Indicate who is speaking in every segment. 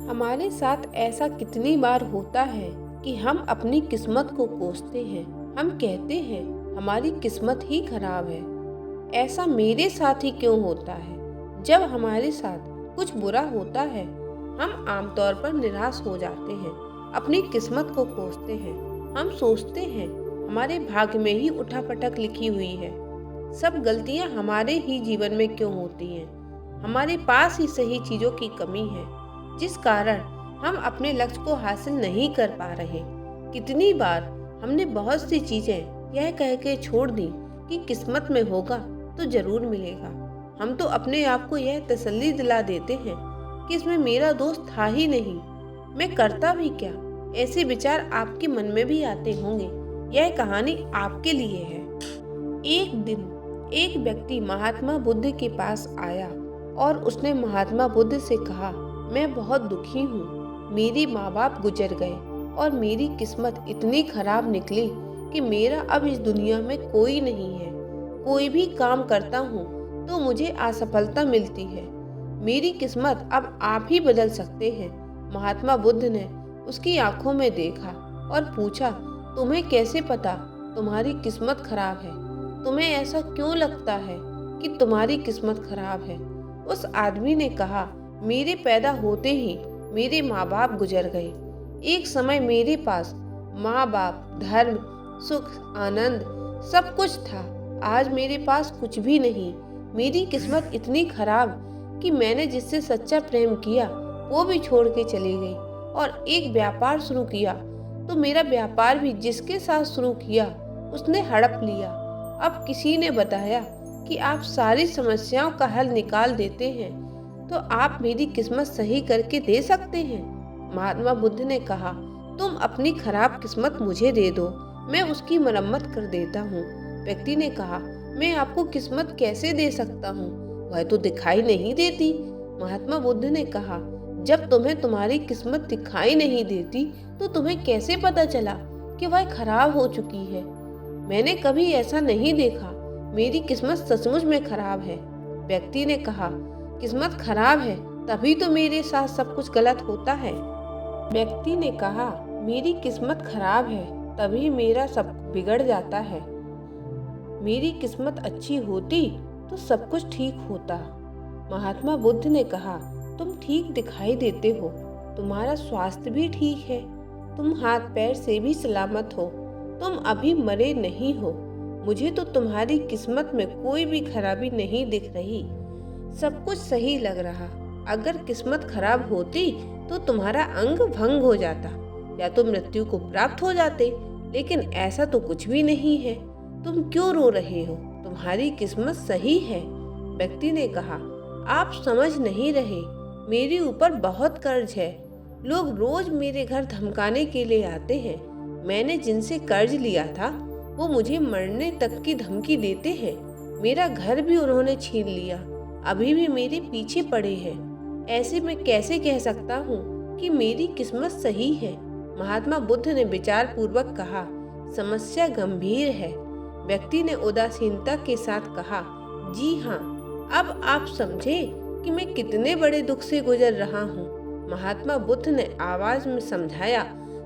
Speaker 1: हमारे साथ ऐसा कितनी बार होता है कि हम अपनी किस्मत को कोसते हैं। हम कहते हैं हमारी किस्मत ही खराब है। ऐसा मेरे साथ ही क्यों होता है? जब हमारे साथ कुछ बुरा होता है हम आमतौर पर निराश हो जाते हैं, अपनी किस्मत को कोसते हैं। हम सोचते हैं हमारे भाग्य में ही उठापटक लिखी हुई है। सब गलतियां हमारे ही जीवन में क्यों होती हैं? हमारे पास ही सही चीज़ों की कमी है जिस कारण हम अपने लक्ष्य को हासिल नहीं कर पा रहे। कितनी बार हमने बहुत सी चीजें यह कह के छोड़ दी कि किस्मत में होगा तो जरूर मिलेगा। हम तो अपने आप को यह तसल्ली दिला देते हैं कि इसमें मेरा दोस्त था ही नहीं, मैं करता भी क्या। ऐसे विचार आपके मन में भी आते होंगे। यह कहानी आपके लिए है। एक दिन एक व्यक्ति महात्मा बुद्ध के पास आया और उसने महात्मा बुद्ध से कहा, मैं बहुत दुखी हूँ। मेरे माँ बाप गुजर गए और मेरी किस्मत इतनी खराब निकली कि मेरा अब इस दुनिया में कोई नहीं है। कोई भी काम करता हूँ तो मुझे असफलता मिलती है। मेरी किस्मत अब आप ही बदल सकते हैं। महात्मा बुद्ध ने उसकी आंखों में देखा और पूछा, तुम्हें कैसे पता तुम्हारी किस्मत खराब है? तुम्हें ऐसा क्यों लगता है कि तुम्हारी किस्मत खराब है? उस आदमी ने कहा, मेरे पैदा होते ही मेरे माँ बाप गुजर गए। एक समय मेरे पास माँ बाप, धर्म, सुख, आनंद सब कुछ था। आज मेरे पास कुछ भी नहीं। मेरी किस्मत इतनी खराब कि मैंने जिससे सच्चा प्रेम किया वो भी छोड़ के चली गई और एक व्यापार शुरू किया तो मेरा व्यापार भी जिसके साथ शुरू किया उसने हड़प लिया। अब किसी ने बताया कि आप सारी समस्याओं का हल निकाल देते हैं, तो आप मेरी किस्मत सही करके दे सकते हैं। महात्मा बुद्ध ने कहा, तुम अपनी खराब किस्मत मुझे दे दो, मैं उसकी मरम्मत कर देता हूँ। व्यक्ति ने कहा, मैं आपको किस्मत कैसे दे सकता हूँ? वह तो दिखाई नहीं देती। महात्मा बुद्ध ने कहा, जब तुम्हें तुम्हारी किस्मत दिखाई नहीं देती तो तुम्हें कैसे पता चला कि वह खराब हो चुकी है? मैंने कभी ऐसा नहीं देखा। मेरी किस्मत सचमुच में खराब है। व्यक्ति ने कहा, किस्मत खराब है तभी तो मेरे साथ सब कुछ गलत होता है। व्यक्ति ने कहा, मेरी किस्मत खराब है तभी मेरा सब बिगड़ जाता है। मेरी किस्मत अच्छी होती तो सब कुछ ठीक होता। महात्मा बुद्ध ने कहा, तुम ठीक दिखाई देते हो, तुम्हारा स्वास्थ्य भी ठीक है, तुम हाथ पैर से भी सलामत हो, तुम अभी मरे नहीं हो। मुझे तो तुम्हारी किस्मत में कोई भी खराबी नहीं दिख रही, सब कुछ सही लग रहा। अगर किस्मत खराब होती तो तुम्हारा अंग भंग हो जाता या तो मृत्यु को प्राप्त हो जाते, लेकिन ऐसा तो कुछ भी नहीं है। तुम क्यों रो रहे हो? तुम्हारी किस्मत सही है। व्यक्ति ने कहा, आप समझ नहीं रहे, मेरे ऊपर बहुत कर्ज है। लोग रोज मेरे घर धमकाने के लिए आते हैं। मैंने जिनसे कर्ज लिया था वो मुझे मरने तक की धमकी देते हैं। मेरा घर भी उन्होंने छीन लिया, अभी भी मेरे पीछे पड़े हैं। ऐसे में कैसे कह सकता हूँ कि मेरी किस्मत सही है? महात्मा बुद्ध ने विचार पूर्वक कहा, समस्या गंभीर है। व्यक्ति ने उदासीनता के साथ कहा, जी हाँ, अब आप समझे कि मैं कितने बड़े दुख से गुजर रहा हूँ। महात्मा बुद्ध ने आवाज में समझाया,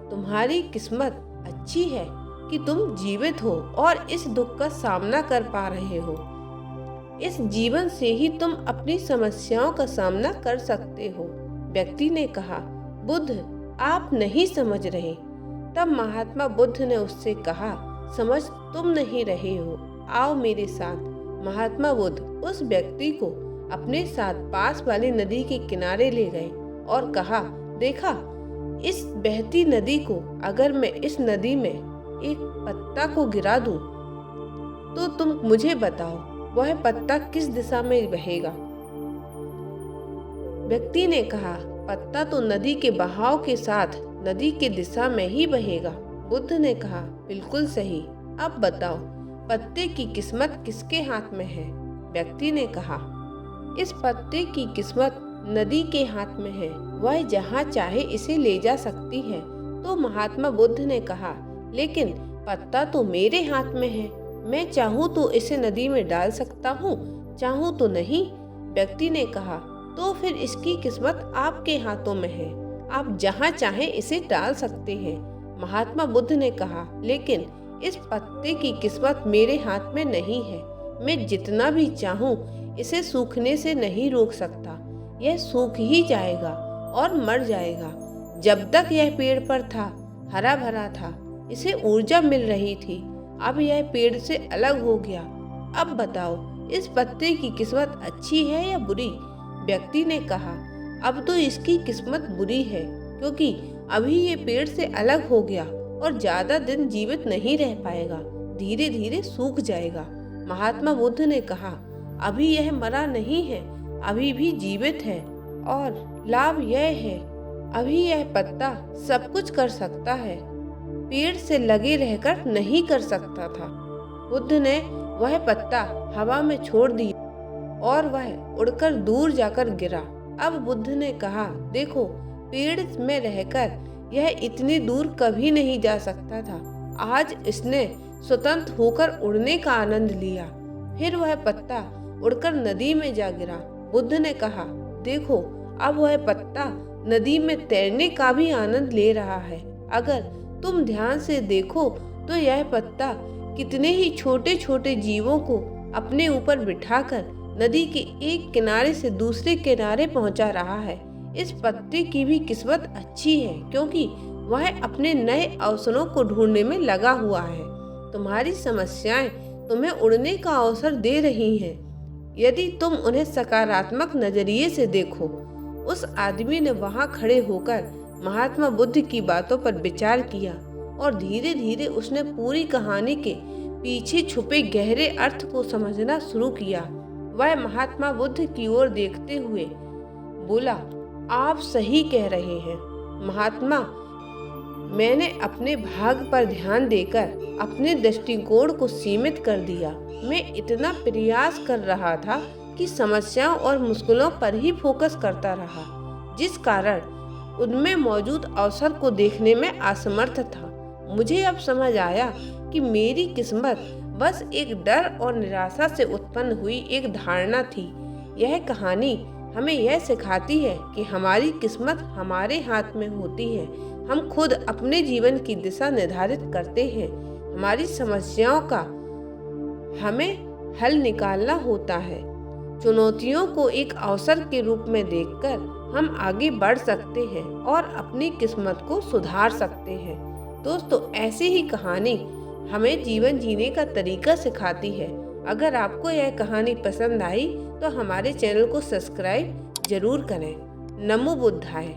Speaker 1: तुम्हारी किस्मत अच्छी है कि तुम जीवित हो और इस दुख का सामना कर पा रहे हो। इस जीवन से ही तुम अपनी समस्याओं का सामना कर सकते हो। व्यक्ति ने कहा, बुद्ध आप नहीं समझ रहे। तब महात्मा बुद्ध ने उससे कहा, समझ तुम नहीं रहे हो, आओ मेरे साथ। महात्मा बुद्ध उस व्यक्ति को अपने साथ पास वाली नदी के किनारे ले गए और कहा, देखा इस बहती नदी को, अगर मैं इस नदी में एक पत्ता को गिरा दूं तो तुम मुझे बताओ वह पत्ता किस दिशा में बहेगा? व्यक्ति ने कहा, पत्ता तो नदी के बहाव के साथ नदी के दिशा में ही बहेगा। बुद्ध ने कहा, बिल्कुल सही। अब बताओ पत्ते की किस्मत किसके हाथ में है? व्यक्ति ने कहा, इस पत्ते की किस्मत नदी के हाथ में है, वह जहाँ चाहे इसे ले जा सकती है। तो महात्मा बुद्ध ने कहा, लेकिन पत्ता तो मेरे हाथ में है, मैं चाहूँ तो इसे नदी में डाल सकता हूँ, चाहूँ तो नहीं। व्यक्ति ने कहा, तो फिर इसकी किस्मत आपके हाथों में है। आप जहाँ चाहें इसे डाल सकते हैं। महात्मा बुद्ध ने कहा, लेकिन इस पत्ते की किस्मत मेरे हाथ में नहीं है। मैं जितना भी चाहूँ इसे सूखने से नहीं रोक सकता। यह सूख ही जाएगा और मर जाएगा। जब तक यह पेड़ पर था, हरा भरा था, इसे ऊर्जा मिल रही थी। अब यह पेड़ से अलग हो गया। अब बताओ, इस पत्ते की किस्मत अच्छी है या बुरी? व्यक्ति ने कहा, अब तो इसकी किस्मत बुरी है, क्योंकि अभी ये पेड़ से अलग हो गया और ज्यादा दिन जीवित नहीं रह पाएगा, धीरे धीरे सूख जाएगा। महात्मा बुद्ध ने कहा, अभी यह मरा नहीं है, अभी भी जीवित है, और लाभ यह है, अभी यह पत्ता सब कुछ कर सकता है, पेड़ से लगे रहकर नहीं कर सकता था। बुद्ध ने वह पत्ता हवा में छोड़ दिया और वह उड़कर दूर जाकर गिरा। अब बुद्ध ने कहा, देखो, पेड़ में रहकर यह इतनी दूर कभी नहीं जा सकता था। आज इसने स्वतंत्र होकर उड़ने का आनंद लिया। फिर वह पत्ता उड़कर नदी में जा गिरा। बुद्ध ने कहा, देखो, अब वह पत्ता नदी में तैरने का भी आनंद ले रहा है। अगर तुम ध्यान से देखो तो यह पत्ता कितने ही छोटे छोटे जीवों को अपने ऊपर बिठाकर नदी के एक किनारे से दूसरे किनारे पहुंचा रहा है। इस पत्ते की भी किस्मत अच्छी है, क्योंकि वह अपने नए अवसरों को ढूंढने में लगा हुआ है। तुम्हारी समस्याएं तुम्हें उड़ने का अवसर दे रही हैं, यदि तुम उन्हें सकारात्मक नजरिए से देखो। उस आदमी ने वहां खड़े होकर महात्मा बुद्ध की बातों पर विचार किया और धीरे धीरे उसने पूरी कहानी के पीछे छुपे गहरे अर्थ को समझना शुरू किया। वह महात्मा बुद्ध की ओर देखते हुए बोला, आप सही कह रहे हैं महात्मा। मैंने अपने भाग पर ध्यान देकर अपने दृष्टिकोण को सीमित कर दिया। मैं इतना प्रयास कर रहा था कि समस्याओं और मुश्किलों पर ही फोकस करता रहा, जिस कारण उनमें मौजूद अवसर को देखने में असमर्थ था। मुझे अब समझ आया कि मेरी किस्मत बस एक डर और निराशा से उत्पन्न हुई एक धारणा थी। यह कहानी हमें यह सिखाती है कि हमारी किस्मत हमारे हाथ में होती है। हम खुद अपने जीवन की दिशा निर्धारित करते हैं। हमारी समस्याओं का हमें हल निकालना होता है। चुनौतियों को एक अवसर के रूप में देखकर हम आगे बढ़ सकते हैं और अपनी किस्मत को सुधार सकते हैं। दोस्तों, ऐसी ही कहानी हमें जीवन जीने का तरीका सिखाती है। अगर आपको यह कहानी पसंद आई तो हमारे चैनल को सब्सक्राइब जरूर करें। नमो बुद्धाय।